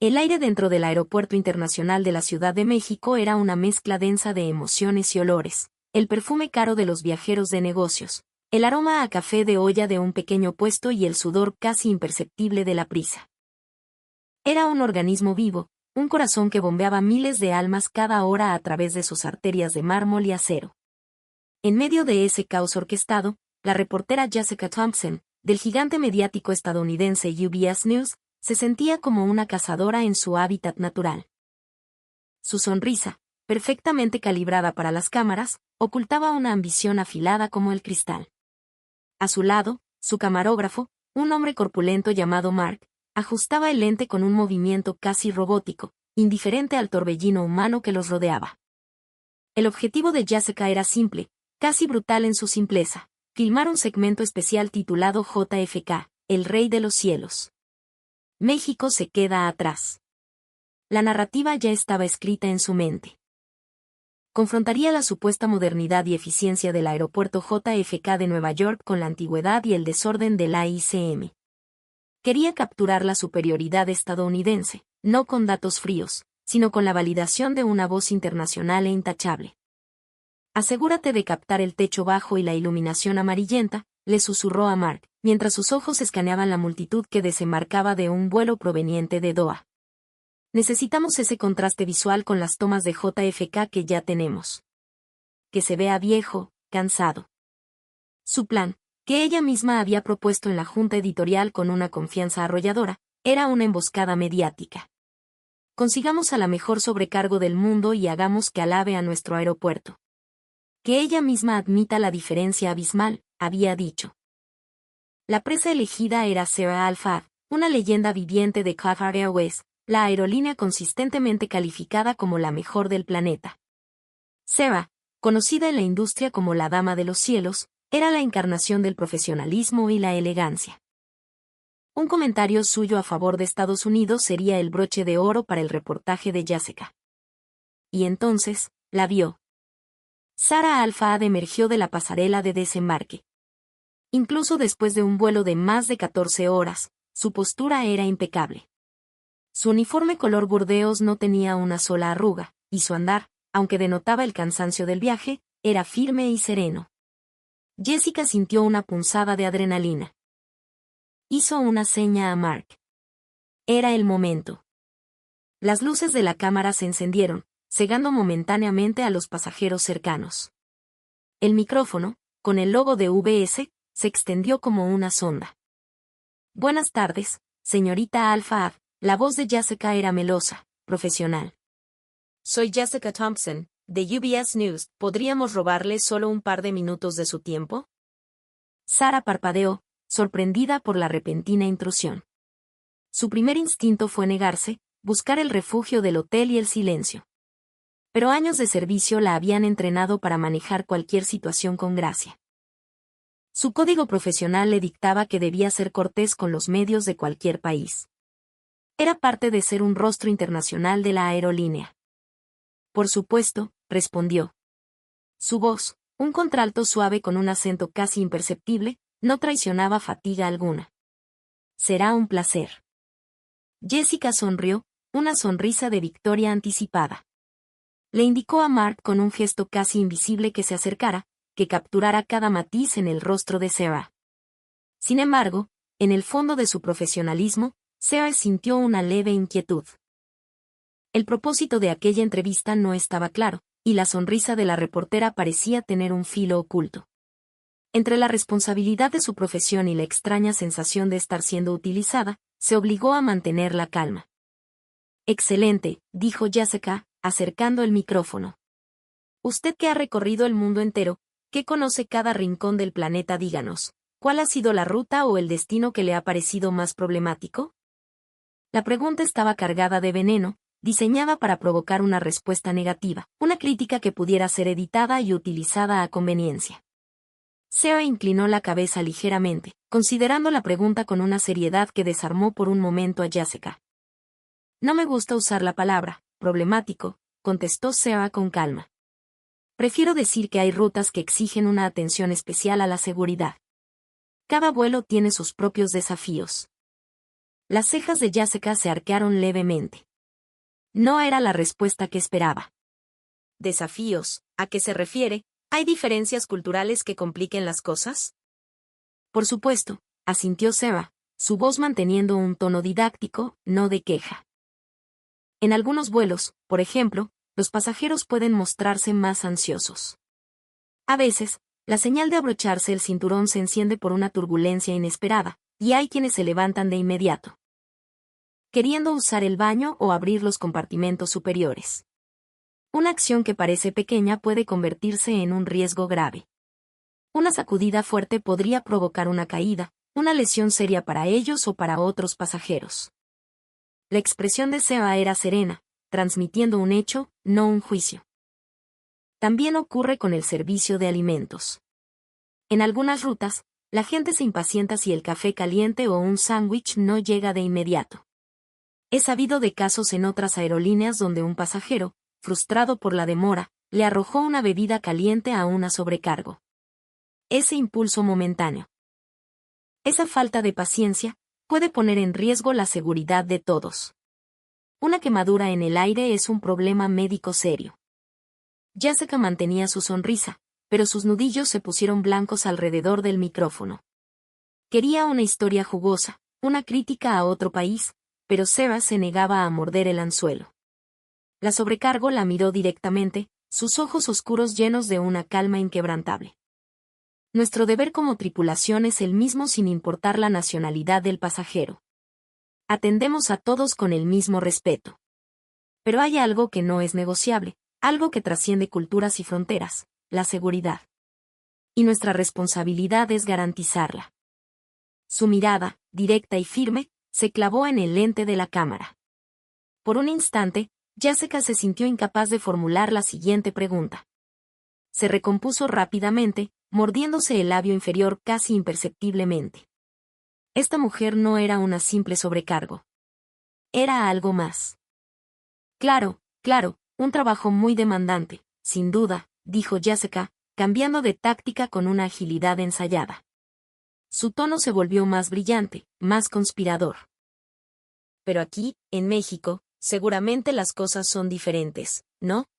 El aire dentro del Aeropuerto Internacional de la Ciudad de México era una mezcla densa de emociones y olores, el perfume caro de los viajeros de negocios, el aroma a café de olla de un pequeño puesto y el sudor casi imperceptible de la prisa. Era un organismo vivo, un corazón que bombeaba miles de almas cada hora a través de sus arterias de mármol y acero. En medio de ese caos orquestado, la reportera Jessica Thompson, del gigante mediático estadounidense UBS News, se sentía como una cazadora en su hábitat natural. Su sonrisa, perfectamente calibrada para las cámaras, ocultaba una ambición afilada como el cristal. A su lado, su camarógrafo, un hombre corpulento llamado Mark, ajustaba el lente con un movimiento casi robótico, indiferente al torbellino humano que los rodeaba. El objetivo de Jessica era simple, casi brutal en su simpleza: filmar un segmento especial titulado JFK, el Rey de los Cielos. México se queda atrás. La narrativa ya estaba escrita en su mente. Confrontaría la supuesta modernidad y eficiencia del aeropuerto JFK de Nueva York con la antigüedad y el desorden de la ICM. Quería capturar la superioridad estadounidense, no con datos fríos, sino con la validación de una voz internacional e intachable. Asegúrate de captar el techo bajo y la iluminación amarillenta, le susurró a Mark, mientras sus ojos escaneaban la multitud que desembarcaba de un vuelo proveniente de Doha. Necesitamos ese contraste visual con las tomas de JFK que ya tenemos. Que se vea viejo, cansado. Su plan, que ella misma había propuesto en la junta editorial con una confianza arrolladora, era una emboscada mediática. Consigamos a la mejor sobrecargo del mundo y hagamos que alabe a nuestro aeropuerto. Que ella misma admita la diferencia abismal, había dicho. La presa elegida era Sarah Al-Fahd, una leyenda viviente de Qatar Airways, la aerolínea consistentemente calificada como la mejor del planeta. Sarah, conocida en la industria como la Dama de los Cielos, era la encarnación del profesionalismo y la elegancia. Un comentario suyo a favor de Estados Unidos sería el broche de oro para el reportaje de Jessica. Y entonces, la vio. Sarah Al-Fahd emergió de la pasarela de desembarque. Incluso después de un vuelo de más de 14 horas, su postura era impecable. Su uniforme color burdeos no tenía una sola arruga, y su andar, aunque denotaba el cansancio del viaje, era firme y sereno. Jessica sintió una punzada de adrenalina. Hizo una seña a Mark. Era el momento. Las luces de la cámara se encendieron, cegando momentáneamente a los pasajeros cercanos. El micrófono, con el logo de UBS, se extendió como una sonda. Buenas tardes, señorita Al-Fahd. La voz de Jessica era melosa, profesional. Soy Jessica Thompson, de UBS News. ¿Podríamos robarle solo un par de minutos de su tiempo? Sarah parpadeó, sorprendida por la repentina intrusión. Su primer instinto fue negarse, buscar el refugio del hotel y el silencio. Pero años de servicio la habían entrenado para manejar cualquier situación con gracia. Su código profesional le dictaba que debía ser cortés con los medios de cualquier país. Era parte de ser un rostro internacional de la aerolínea. Por supuesto, respondió. Su voz, un contralto suave con un acento casi imperceptible, no traicionaba fatiga alguna. Será un placer. Jessica sonrió, una sonrisa de victoria anticipada. Le indicó a Mark con un gesto casi invisible que se acercara, que capturara cada matiz en el rostro de Sarah. Sin embargo, en el fondo de su profesionalismo, Sarah sintió una leve inquietud. El propósito de aquella entrevista no estaba claro, y la sonrisa de la reportera parecía tener un filo oculto. Entre la responsabilidad de su profesión y la extraña sensación de estar siendo utilizada, se obligó a mantener la calma. Excelente, dijo Jessica, acercando el micrófono. Usted que ha recorrido el mundo entero, que conoce cada rincón del planeta, díganos, ¿cuál ha sido la ruta o el destino que le ha parecido más problemático? La pregunta estaba cargada de veneno, diseñada para provocar una respuesta negativa, una crítica que pudiera ser editada y utilizada a conveniencia. Sarah inclinó la cabeza ligeramente, considerando la pregunta con una seriedad que desarmó por un momento a Jessica. No me gusta usar la palabra problemático, contestó Sarah con calma. Prefiero decir que hay rutas que exigen una atención especial a la seguridad. Cada vuelo tiene sus propios desafíos. Las cejas de Jessica se arquearon levemente. No era la respuesta que esperaba. ¿Desafíos? ¿A qué se refiere? ¿Hay diferencias culturales que compliquen las cosas? Por supuesto, asintió Seba, su voz manteniendo un tono didáctico, no de queja. En algunos vuelos, por ejemplo, los pasajeros pueden mostrarse más ansiosos. A veces, la señal de abrocharse el cinturón se enciende por una turbulencia inesperada, y hay quienes se levantan de inmediato, queriendo usar el baño o abrir los compartimentos superiores. Una acción que parece pequeña puede convertirse en un riesgo grave. Una sacudida fuerte podría provocar una caída, una lesión seria para ellos o para otros pasajeros. La expresión de Seba era serena, transmitiendo un hecho, no un juicio. También ocurre con el servicio de alimentos. En algunas rutas, la gente se impacienta si el café caliente o un sándwich no llega de inmediato. He sabido de casos en otras aerolíneas donde un pasajero, frustrado por la demora, le arrojó una bebida caliente a una sobrecargo. Ese impulso momentáneo, esa falta de paciencia, puede poner en riesgo la seguridad de todos. Una quemadura en el aire es un problema médico serio. Jessica mantenía su sonrisa, pero sus nudillos se pusieron blancos alrededor del micrófono. Quería una historia jugosa, una crítica a otro país, pero Seba se negaba a morder el anzuelo. La sobrecargo la miró directamente, sus ojos oscuros llenos de una calma inquebrantable. Nuestro deber como tripulación es el mismo sin importar la nacionalidad del pasajero. Atendemos a todos con el mismo respeto. Pero hay algo que no es negociable, algo que trasciende culturas y fronteras, la seguridad. Y nuestra responsabilidad es garantizarla. Su mirada, directa y firme, se clavó en el lente de la cámara. Por un instante, Jessica se sintió incapaz de formular la siguiente pregunta. Se recompuso rápidamente, mordiéndose el labio inferior casi imperceptiblemente. Esta mujer no era una simple sobrecargo. Era algo más. Claro, un trabajo muy demandante, sin duda, dijo Jessica, cambiando de táctica con una agilidad ensayada. Su tono se volvió más brillante, más conspirador. Pero aquí, en México, seguramente las cosas son diferentes, ¿no?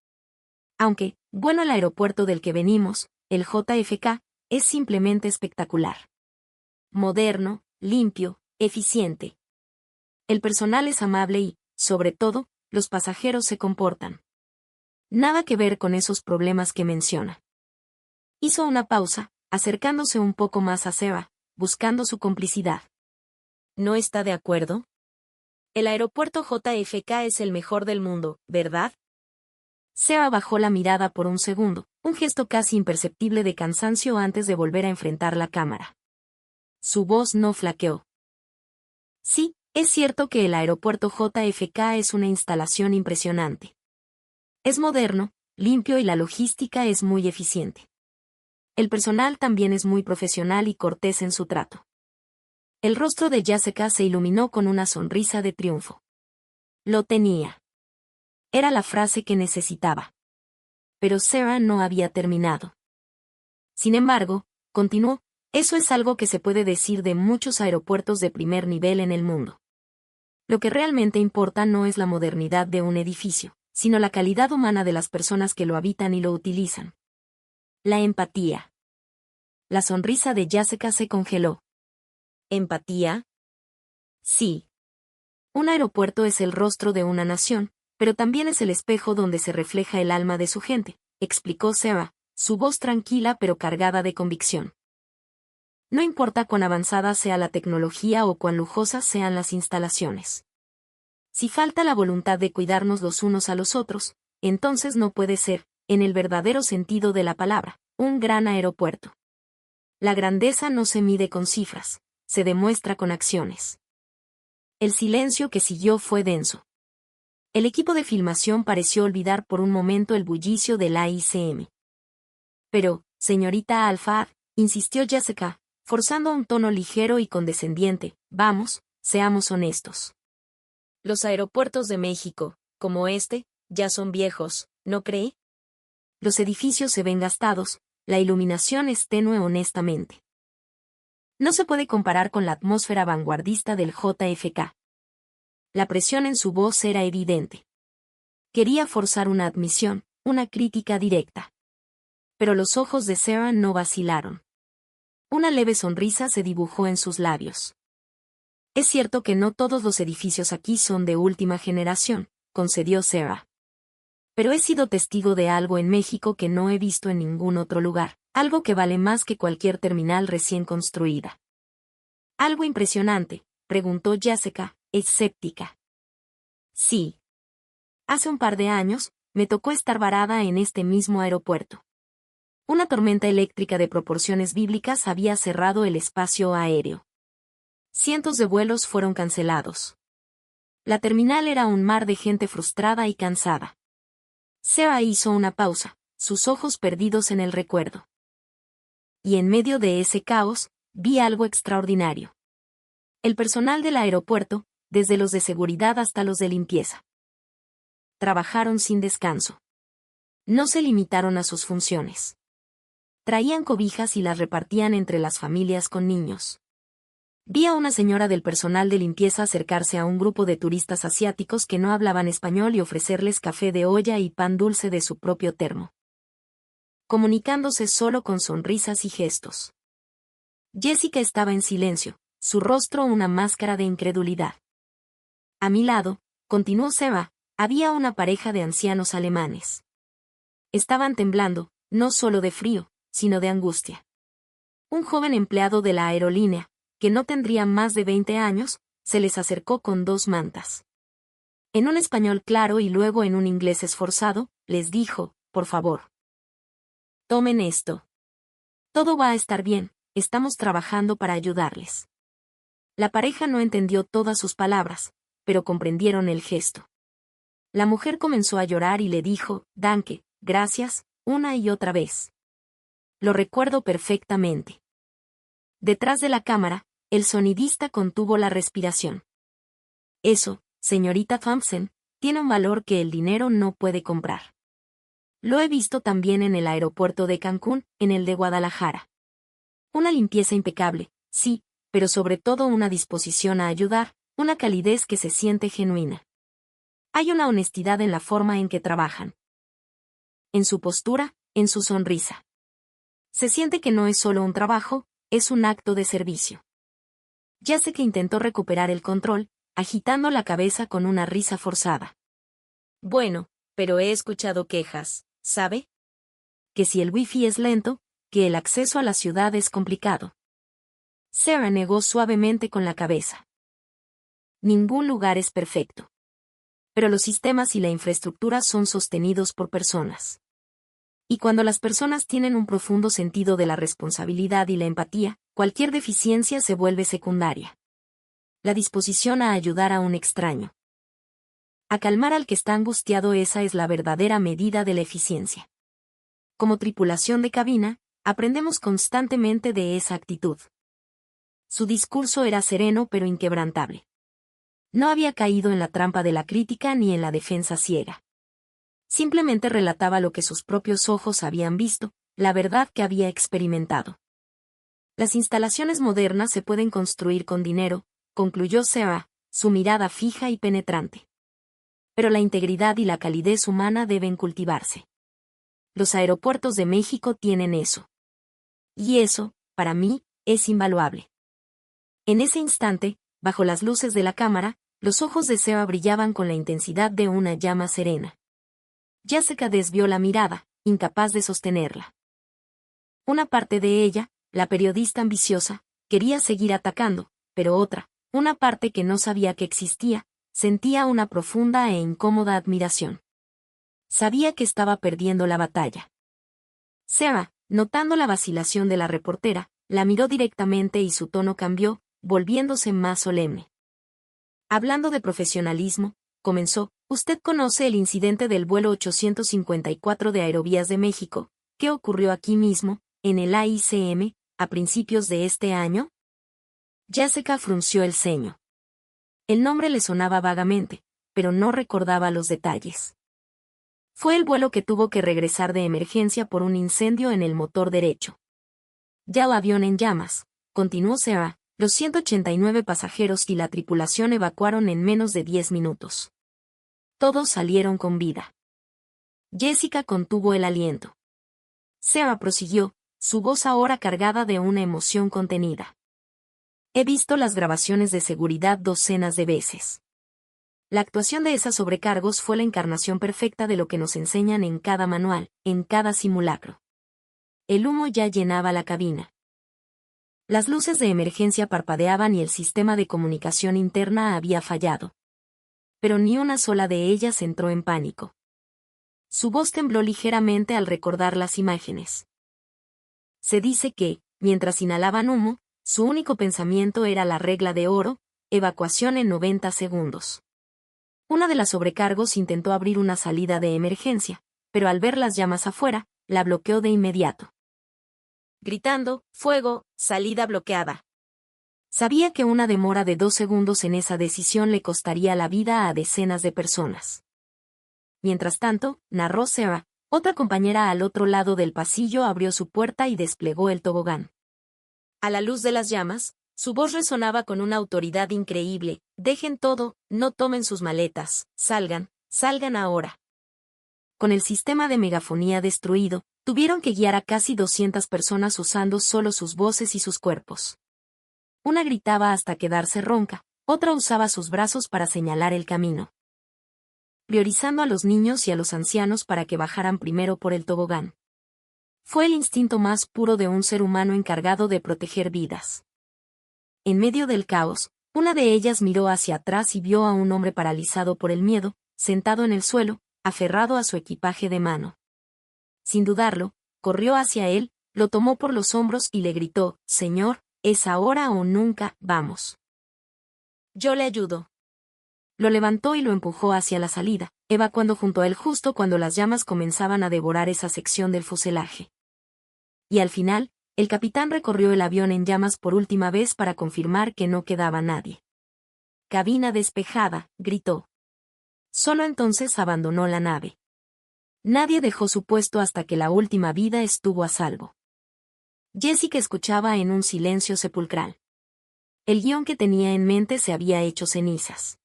Aunque, bueno, el aeropuerto del que venimos, el JFK, es simplemente espectacular. Moderno, limpio, eficiente. El personal es amable y, sobre todo, los pasajeros se comportan. Nada que ver con esos problemas que menciona. Hizo una pausa, acercándose un poco más a Seba, buscando su complicidad. ¿No está de acuerdo? El aeropuerto JFK es el mejor del mundo, ¿verdad? Seba bajó la mirada por un segundo, un gesto casi imperceptible de cansancio antes de volver a enfrentar la cámara. Su voz no flaqueó. Sí, es cierto que el aeropuerto JFK es una instalación impresionante. Es moderno, limpio y la logística es muy eficiente. El personal también es muy profesional y cortés en su trato. El rostro de Jessica se iluminó con una sonrisa de triunfo. Lo tenía. Era la frase que necesitaba. Pero Sarah no había terminado. Sin embargo, continuó, eso es algo que se puede decir de muchos aeropuertos de primer nivel en el mundo. Lo que realmente importa no es la modernidad de un edificio, sino la calidad humana de las personas que lo habitan y lo utilizan. La empatía. La sonrisa de Jessica se congeló. ¿Empatía? Sí. Un aeropuerto es el rostro de una nación, pero también es el espejo donde se refleja el alma de su gente, explicó Seba, su voz tranquila pero cargada de convicción. No importa cuán avanzada sea la tecnología o cuán lujosas sean las instalaciones. Si falta la voluntad de cuidarnos los unos a los otros, entonces no puede ser, en el verdadero sentido de la palabra, un gran aeropuerto. La grandeza no se mide con cifras, se demuestra con acciones. El silencio que siguió fue denso. El equipo de filmación pareció olvidar por un momento el bullicio del AICM. Pero, señorita Alfar, insistió Jessica, forzando un tono ligero y condescendiente, vamos, seamos honestos. Los aeropuertos de México, como este, ya son viejos, ¿no cree? Los edificios se ven gastados, la iluminación es tenue honestamente. No se puede comparar con la atmósfera vanguardista del JFK. La presión en su voz era evidente. Quería forzar una admisión, una crítica directa. Pero los ojos de Sarah no vacilaron. Una leve sonrisa se dibujó en sus labios. Es cierto que no todos los edificios aquí son de última generación, concedió Sarah. Pero he sido testigo de algo en México que no he visto en ningún otro lugar, algo que vale más que cualquier terminal recién construida. ¿Algo impresionante?, preguntó Jessica, escéptica. Sí. Hace un par de años, me tocó estar varada en este mismo aeropuerto. Una tormenta eléctrica de proporciones bíblicas había cerrado el espacio aéreo. Cientos de vuelos fueron cancelados. La terminal era un mar de gente frustrada y cansada. Sarah hizo una pausa, sus ojos perdidos en el recuerdo. Y en medio de ese caos, vi algo extraordinario. El personal del aeropuerto, desde los de seguridad hasta los de limpieza, trabajaron sin descanso. No se limitaron a sus funciones. Traían cobijas y las repartían entre las familias con niños. Vi a una señora del personal de limpieza acercarse a un grupo de turistas asiáticos que no hablaban español y ofrecerles café de olla y pan dulce de su propio termo, comunicándose solo con sonrisas y gestos. Jessica estaba en silencio, su rostro una máscara de incredulidad. A mi lado, continuó Sarah, había una pareja de ancianos alemanes. Estaban temblando, no solo de frío, sino de angustia. Un joven empleado de la aerolínea, que no tendría más de 20 años, se les acercó con 2 mantas. En un español claro y luego en un inglés esforzado, les dijo, por favor, tomen esto. Todo va a estar bien, estamos trabajando para ayudarles. La pareja no entendió todas sus palabras, pero comprendieron el gesto. La mujer comenzó a llorar y le dijo, danke, gracias, una y otra vez. Lo recuerdo perfectamente. Detrás de la cámara, el sonidista contuvo la respiración. Eso, señorita Thompson, tiene un valor que el dinero no puede comprar. Lo he visto también en el aeropuerto de Cancún, en el de Guadalajara. Una limpieza impecable, sí, pero sobre todo una disposición a ayudar, una calidez que se siente genuina. Hay una honestidad en la forma en que trabajan. En su postura, en su sonrisa. Se siente que no es solo un trabajo, es un acto de servicio. Ya sé que intentó recuperar el control, agitando la cabeza con una risa forzada. Bueno, pero he escuchado quejas, ¿sabe? Que si el wifi es lento, que el acceso a la ciudad es complicado. Sarah negó suavemente con la cabeza. Ningún lugar es perfecto. Pero los sistemas y la infraestructura son sostenidos por personas. Y cuando las personas tienen un profundo sentido de la responsabilidad y la empatía, cualquier deficiencia se vuelve secundaria. La disposición a ayudar a un extraño, a calmar al que está angustiado, esa es la verdadera medida de la eficiencia. Como tripulación de cabina, aprendemos constantemente de esa actitud. Su discurso era sereno pero inquebrantable. No había caído en la trampa de la crítica ni en la defensa ciega. Simplemente relataba lo que sus propios ojos habían visto, la verdad que había experimentado. Las instalaciones modernas se pueden construir con dinero, concluyó Sarah, su mirada fija y penetrante. Pero la integridad y la calidez humana deben cultivarse. Los aeropuertos de México tienen eso. Y eso, para mí, es invaluable. En ese instante, bajo las luces de la cámara, los ojos de Sarah brillaban con la intensidad de una llama serena. Jessica desvió la mirada, incapaz de sostenerla. Una parte de ella, la periodista ambiciosa, quería seguir atacando, pero otra, una parte que no sabía que existía, sentía una profunda e incómoda admiración. Sabía que estaba perdiendo la batalla. Sarah, notando la vacilación de la reportera, la miró directamente y su tono cambió, volviéndose más solemne. Hablando de profesionalismo, comenzó, usted conoce el incidente del vuelo 854 de Aerovías de México, que ocurrió aquí mismo, en el AICM, a principios de este año. Jessica frunció el ceño. El nombre le sonaba vagamente, pero no recordaba los detalles. Fue el vuelo que tuvo que regresar de emergencia por un incendio en el motor derecho. Ya el avión en llamas, continuó Sarah, Los 189 pasajeros y la tripulación evacuaron en menos de 10 minutos. Todos salieron con vida. Jessica contuvo el aliento. Sarah prosiguió, su voz ahora cargada de una emoción contenida. He visto las grabaciones de seguridad docenas de veces. La actuación de esas sobrecargos fue la encarnación perfecta de lo que nos enseñan en cada manual, en cada simulacro. El humo ya llenaba la cabina. Las luces de emergencia parpadeaban y el sistema de comunicación interna había fallado. Pero ni una sola de ellas entró en pánico. Su voz tembló ligeramente al recordar las imágenes. Se dice que, mientras inhalaban humo, su único pensamiento era la regla de oro, evacuación en 90 segundos. Una de las sobrecargos intentó abrir una salida de emergencia, pero al ver las llamas afuera, la bloqueó de inmediato. Gritando, «¡Fuego! ¡Salida bloqueada!». Sabía que una demora de 2 segundos en esa decisión le costaría la vida a decenas de personas. Mientras tanto, narró Sarah, otra compañera al otro lado del pasillo abrió su puerta y desplegó el tobogán. A la luz de las llamas, su voz resonaba con una autoridad increíble. «Dejen todo, no tomen sus maletas, salgan, salgan ahora». Con el sistema de megafonía destruido, tuvieron que guiar a casi 200 personas usando solo sus voces y sus cuerpos. Una gritaba hasta quedarse ronca, otra usaba sus brazos para señalar el camino, priorizando a los niños y a los ancianos para que bajaran primero por el tobogán. Fue el instinto más puro de un ser humano encargado de proteger vidas. En medio del caos, una de ellas miró hacia atrás y vio a un hombre paralizado por el miedo, sentado en el suelo, aferrado a su equipaje de mano. Sin dudarlo, corrió hacia él, lo tomó por los hombros y le gritó, «Señor, es ahora o nunca, vamos. Yo le ayudo». Lo levantó y lo empujó hacia la salida, evacuando junto a él justo cuando las llamas comenzaban a devorar esa sección del fuselaje. Y al final, el capitán recorrió el avión en llamas por última vez para confirmar que no quedaba nadie. «Cabina despejada», gritó. Solo entonces abandonó la nave. Nadie dejó su puesto hasta que la última vida estuvo a salvo. Jessica escuchaba en un silencio sepulcral. El guión que tenía en mente se había hecho cenizas.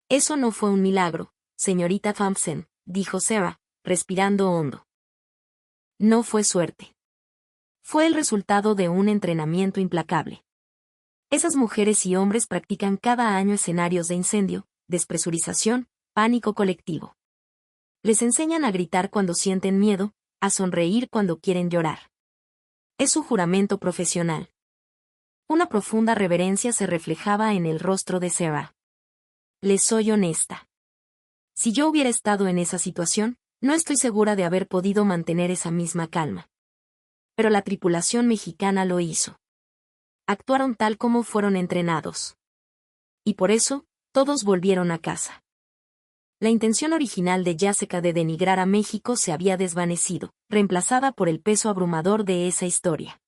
«Eso no fue un milagro, señorita Thompson», dijo Sarah, respirando hondo. «No fue suerte. Fue el resultado de un entrenamiento implacable. Esas mujeres y hombres practican cada año escenarios de incendio, despresurización, pánico colectivo. Les enseñan a gritar cuando sienten miedo, a sonreír cuando quieren llorar. Es su juramento profesional». Una profunda reverencia se reflejaba en el rostro de Sarah. «Les soy honesta. Si yo hubiera estado en esa situación, no estoy segura de haber podido mantener esa misma calma. Pero la tripulación mexicana lo hizo. Actuaron tal como fueron entrenados. Y por eso, todos volvieron a casa». La intención original de Jessica de denigrar a México se había desvanecido, reemplazada por el peso abrumador de esa historia.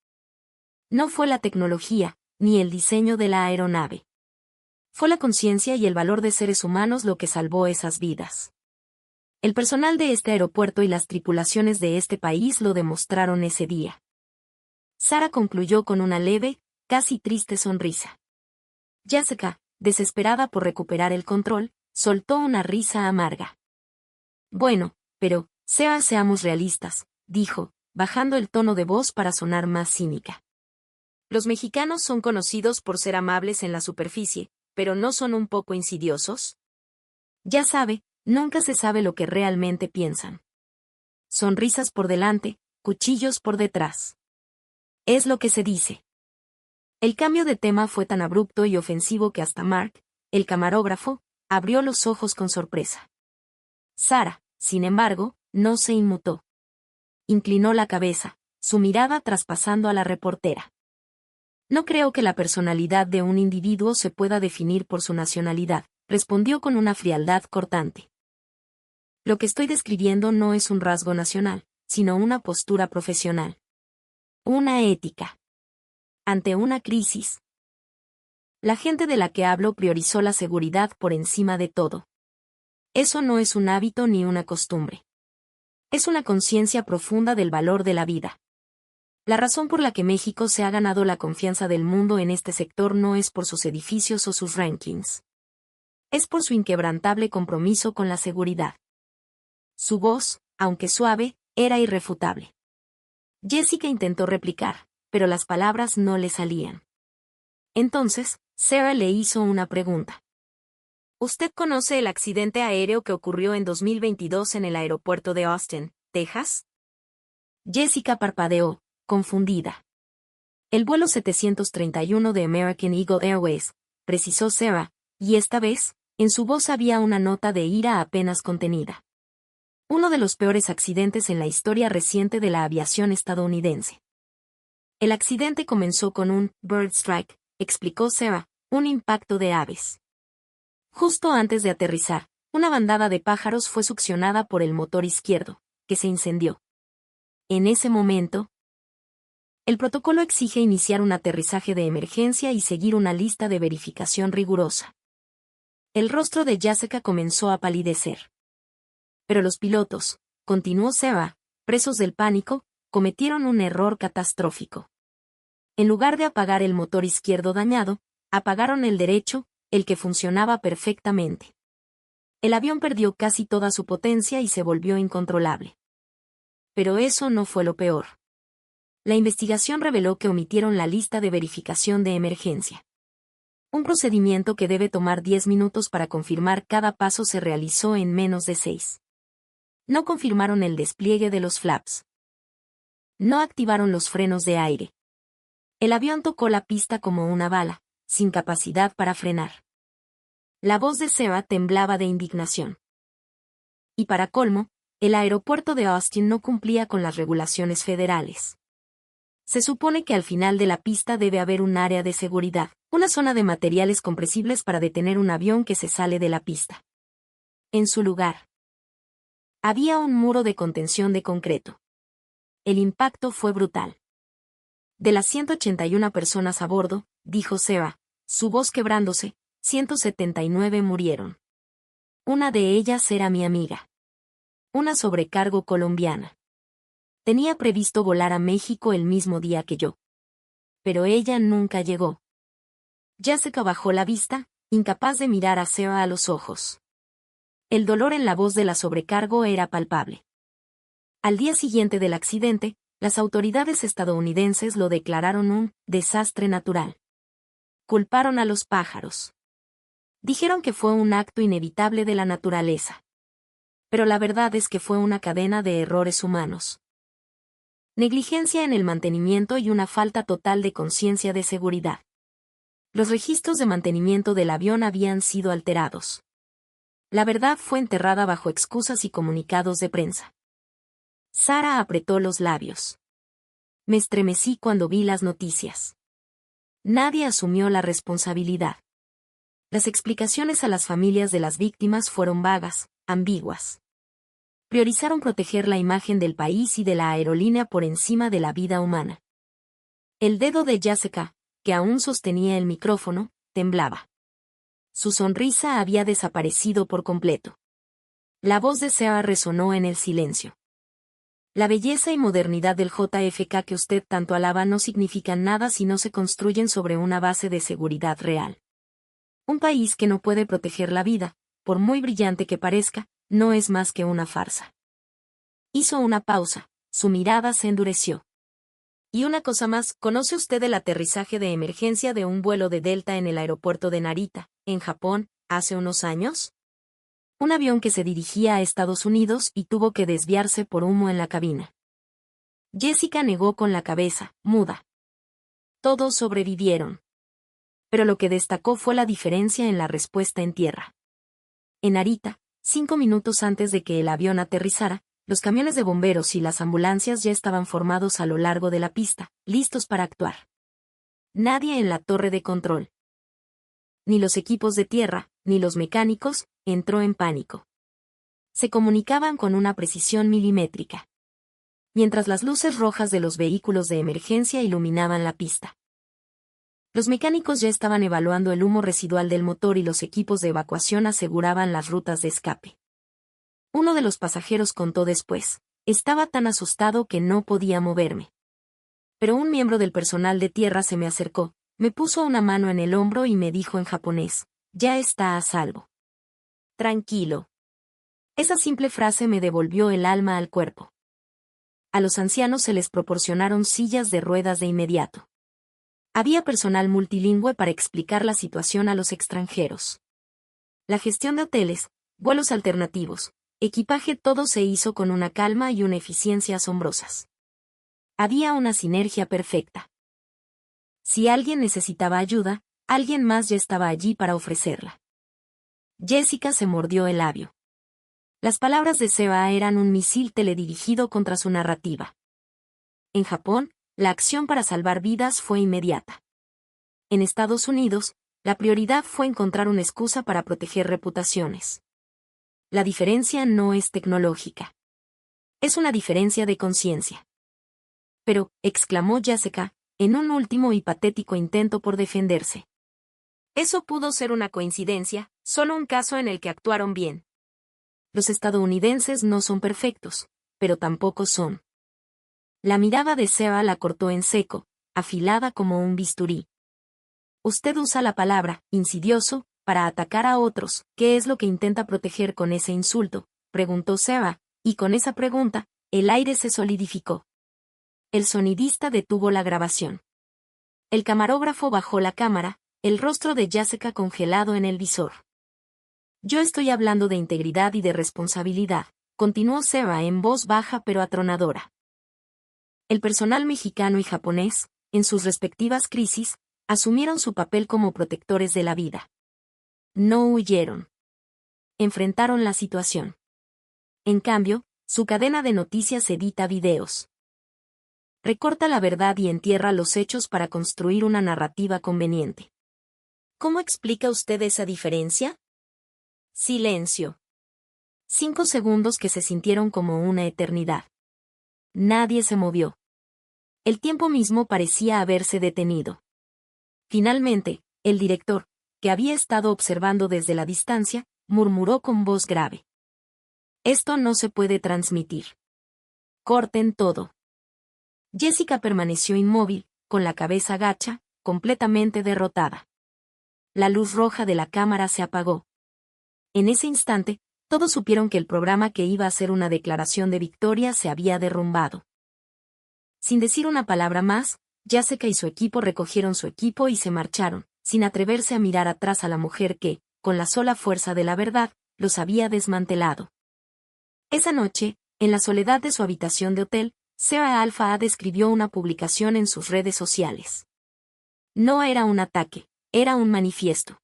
No fue la tecnología, ni el diseño de la aeronave. Fue la conciencia y el valor de seres humanos lo que salvó esas vidas. El personal de este aeropuerto y las tripulaciones de este país lo demostraron ese día. Sarah concluyó con una leve, casi triste sonrisa. Jessica, desesperada por recuperar el control, soltó una risa amarga. «Bueno, pero, seamos realistas», dijo, bajando el tono de voz para sonar más cínica. «Los mexicanos son conocidos por ser amables en la superficie, pero ¿no son un poco insidiosos? Ya sabe, nunca se sabe lo que realmente piensan. Sonrisas por delante, cuchillos por detrás. Es lo que se dice». El cambio de tema fue tan abrupto y ofensivo que hasta Mark, el camarógrafo, abrió los ojos con sorpresa. Sarah, sin embargo, no se inmutó. Inclinó la cabeza, su mirada traspasando a la reportera. «No creo que la personalidad de un individuo se pueda definir por su nacionalidad», respondió con una frialdad cortante. «Lo que estoy describiendo no es un rasgo nacional, sino una postura profesional. Una ética. Ante una crisis. La gente de la que hablo priorizó la seguridad por encima de todo. Eso no es un hábito ni una costumbre. Es una conciencia profunda del valor de la vida. La razón por la que México se ha ganado la confianza del mundo en este sector no es por sus edificios o sus rankings. Es por su inquebrantable compromiso con la seguridad. Su voz, aunque suave, era irrefutable. Jessica intentó replicar, pero las palabras no le salían. Entonces, Sarah le hizo una pregunta. ¿Usted conoce el accidente aéreo que ocurrió en 2022 en el aeropuerto de Austin, Texas? Jessica parpadeó, confundida. El vuelo 731 de American Eagle Airways, precisó Sarah, y esta vez, en su voz había una nota de ira apenas contenida. Uno de los peores accidentes en la historia reciente de la aviación estadounidense. El accidente comenzó con un bird strike, explicó Sarah, un impacto de aves. Justo antes de aterrizar, una bandada de pájaros fue succionada por el motor izquierdo, que se incendió. En ese momento, el protocolo exige iniciar un aterrizaje de emergencia y seguir una lista de verificación rigurosa. El rostro de Jessica comenzó a palidecer. Pero los pilotos, continuó Sarah, presos del pánico, cometieron un error catastrófico. En lugar de apagar el motor izquierdo dañado, apagaron el derecho, el que funcionaba perfectamente. El avión perdió casi toda su potencia y se volvió incontrolable. Pero eso no fue lo peor. La investigación reveló que omitieron la lista de verificación de emergencia. Un procedimiento que debe tomar 10 minutos para confirmar cada paso se realizó en menos de 6. No confirmaron el despliegue de los flaps. No activaron los frenos de aire. El avión tocó la pista como una bala, sin capacidad para frenar. La voz de Sarah temblaba de indignación. Y para colmo, el aeropuerto de Austin no cumplía con las regulaciones federales. Se supone que al final de la pista debe haber un área de seguridad, una zona de materiales compresibles para detener un avión que se sale de la pista. En su lugar, había un muro de contención de concreto. El impacto fue brutal. De las 181 personas a bordo, dijo Sarah, su voz quebrándose, 179 murieron. Una de ellas era mi amiga. Una sobrecargo colombiana. Tenía previsto volar a México el mismo día que yo. Pero ella nunca llegó. Jessica bajó la vista, incapaz de mirar a Sarah a los ojos. El dolor en la voz de la sobrecargo era palpable. Al día siguiente del accidente, las autoridades estadounidenses lo declararon un desastre natural. Culparon a los pájaros. Dijeron que fue un acto inevitable de la naturaleza. Pero la verdad es que fue una cadena de errores humanos. Negligencia en el mantenimiento y una falta total de conciencia de seguridad. Los registros de mantenimiento del avión habían sido alterados. La verdad fue enterrada bajo excusas y comunicados de prensa. Sarah apretó los labios. Me estremecí cuando vi las noticias. Nadie asumió la responsabilidad. Las explicaciones a las familias de las víctimas fueron vagas, ambiguas. Priorizaron proteger la imagen del país y de la aerolínea por encima de la vida humana. El dedo de Jessica, que aún sostenía el micrófono, temblaba. Su sonrisa había desaparecido por completo. La voz de Sarah resonó en el silencio. La belleza y modernidad del JFK que usted tanto alaba no significan nada si no se construyen sobre una base de seguridad real. Un país que no puede proteger la vida, por muy brillante que parezca, no es más que una farsa. Hizo una pausa, su mirada se endureció. Y una cosa más, ¿conoce usted el aterrizaje de emergencia de un vuelo de Delta en el aeropuerto de Narita, en Japón, hace unos años? Un avión que se dirigía a Estados Unidos y tuvo que desviarse por humo en la cabina. Jessica negó con la cabeza, muda. Todos sobrevivieron. Pero lo que destacó fue la diferencia en la respuesta en tierra. En Narita, 5 minutos antes de que el avión aterrizara, los camiones de bomberos y las ambulancias ya estaban formados a lo largo de la pista, listos para actuar. Nadie en la torre de control, ni los equipos de tierra, ni los mecánicos, entró en pánico. Se comunicaban con una precisión milimétrica. Mientras las luces rojas de los vehículos de emergencia iluminaban la pista. Los mecánicos ya estaban evaluando el humo residual del motor y los equipos de evacuación aseguraban las rutas de escape. Uno de los pasajeros contó después, estaba tan asustado que no podía moverme. Pero un miembro del personal de tierra se me acercó, me puso una mano en el hombro y me dijo en japonés, ya está a salvo. Tranquilo. Esa simple frase me devolvió el alma al cuerpo. A los ancianos se les proporcionaron sillas de ruedas de inmediato. Había personal multilingüe para explicar la situación a los extranjeros. La gestión de hoteles, vuelos alternativos, equipaje, todo se hizo con una calma y una eficiencia asombrosas. Había una sinergia perfecta. Si alguien necesitaba ayuda, alguien más ya estaba allí para ofrecerla. Jessica se mordió el labio. Las palabras de Seba eran un misil teledirigido contra su narrativa. En Japón, la acción para salvar vidas fue inmediata. En Estados Unidos, la prioridad fue encontrar una excusa para proteger reputaciones. La diferencia no es tecnológica. Es una diferencia de conciencia. Pero, exclamó Jessica, en un último y patético intento por defenderse. Eso pudo ser una coincidencia, solo un caso en el que actuaron bien. Los estadounidenses no son perfectos, pero tampoco son. La mirada de Seba la cortó en seco, afilada como un bisturí. Usted usa la palabra, insidioso, para atacar a otros. ¿Qué es lo que intenta proteger con ese insulto?, preguntó Seba, y con esa pregunta, el aire se solidificó. El sonidista detuvo la grabación. El camarógrafo bajó la cámara, el rostro de Jessica congelado en el visor. Yo estoy hablando de integridad y de responsabilidad, continuó Seba en voz baja pero atronadora. El personal mexicano y japonés, en sus respectivas crisis, asumieron su papel como protectores de la vida. No huyeron. Enfrentaron la situación. En cambio, su cadena de noticias edita videos. Recorta la verdad y entierra los hechos para construir una narrativa conveniente. ¿Cómo explica usted esa diferencia? Silencio. 5 segundos que se sintieron como una eternidad. Nadie se movió. El tiempo mismo parecía haberse detenido. Finalmente, el director, que había estado observando desde la distancia, murmuró con voz grave. Esto no se puede transmitir. Corten todo. Jessica permaneció inmóvil, con la cabeza gacha, completamente derrotada. La luz roja de la cámara se apagó. En ese instante, todos supieron que el programa que iba a ser una declaración de victoria se había derrumbado. Sin decir una palabra más, Jessica y su equipo recogieron su equipo y se marcharon, sin atreverse a mirar atrás a la mujer que, con la sola fuerza de la verdad, los había desmantelado. Esa noche, en la soledad de su habitación de hotel, Seba Alfa describió una publicación en sus redes sociales. No era un ataque, era un manifiesto.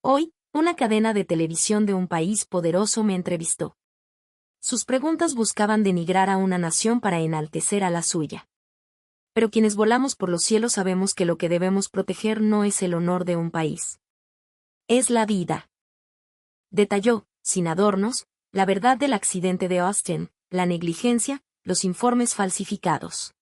Hoy, una cadena de televisión de un país poderoso me entrevistó. Sus preguntas buscaban denigrar a una nación para enaltecer a la suya. Pero quienes volamos por los cielos sabemos que lo que debemos proteger no es el honor de un país. Es la vida. Detalló, sin adornos, la verdad del accidente de Austin, la negligencia, los informes falsificados.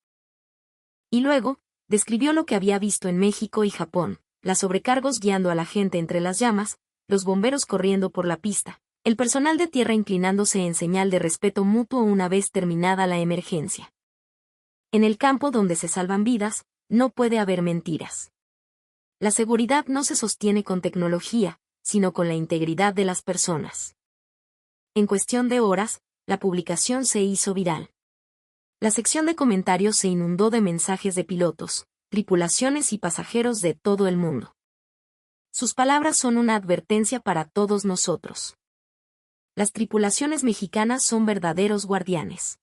Y luego, describió lo que había visto en México y Japón, las sobrecargos guiando a la gente entre las llamas, los bomberos corriendo por la pista, el personal de tierra inclinándose en señal de respeto mutuo una vez terminada la emergencia. En el campo donde se salvan vidas, no puede haber mentiras. La seguridad no se sostiene con tecnología, sino con la integridad de las personas. En cuestión de horas, la publicación se hizo viral. La sección de comentarios se inundó de mensajes de pilotos, tripulaciones y pasajeros de todo el mundo. Sus palabras son una advertencia para todos nosotros. Las tripulaciones mexicanas son verdaderos guardianes.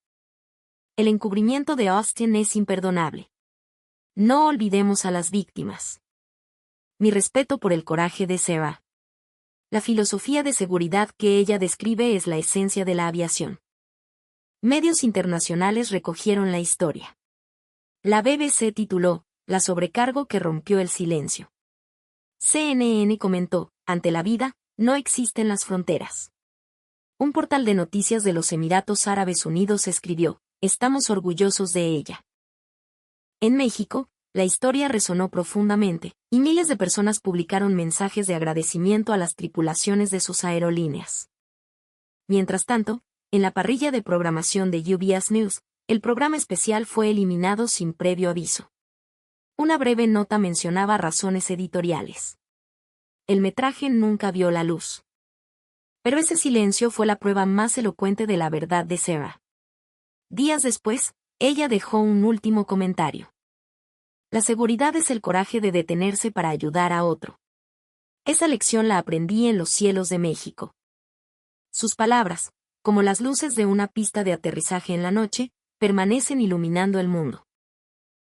El encubrimiento de Austin es imperdonable. No olvidemos a las víctimas. Mi respeto por el coraje de Seba. La filosofía de seguridad que ella describe es la esencia de la aviación. Medios internacionales recogieron la historia. La BBC tituló, La sobrecargo que rompió el silencio. CNN comentó, ante la vida, no existen las fronteras. Un portal de noticias de los Emiratos Árabes Unidos escribió, estamos orgullosos de ella. En México, la historia resonó profundamente, y miles de personas publicaron mensajes de agradecimiento a las tripulaciones de sus aerolíneas. Mientras tanto, en la parrilla de programación de UBS News, El programa especial fue eliminado sin previo aviso. Una breve nota mencionaba razones editoriales. El metraje nunca vio la luz. Pero ese silencio fue la prueba más elocuente de la verdad de Sarah. Días después, ella dejó un último comentario. La seguridad es el coraje de detenerse para ayudar a otro. Esa lección la aprendí en los cielos de México. Sus palabras, como las luces de una pista de aterrizaje en la noche, permanecen iluminando el mundo.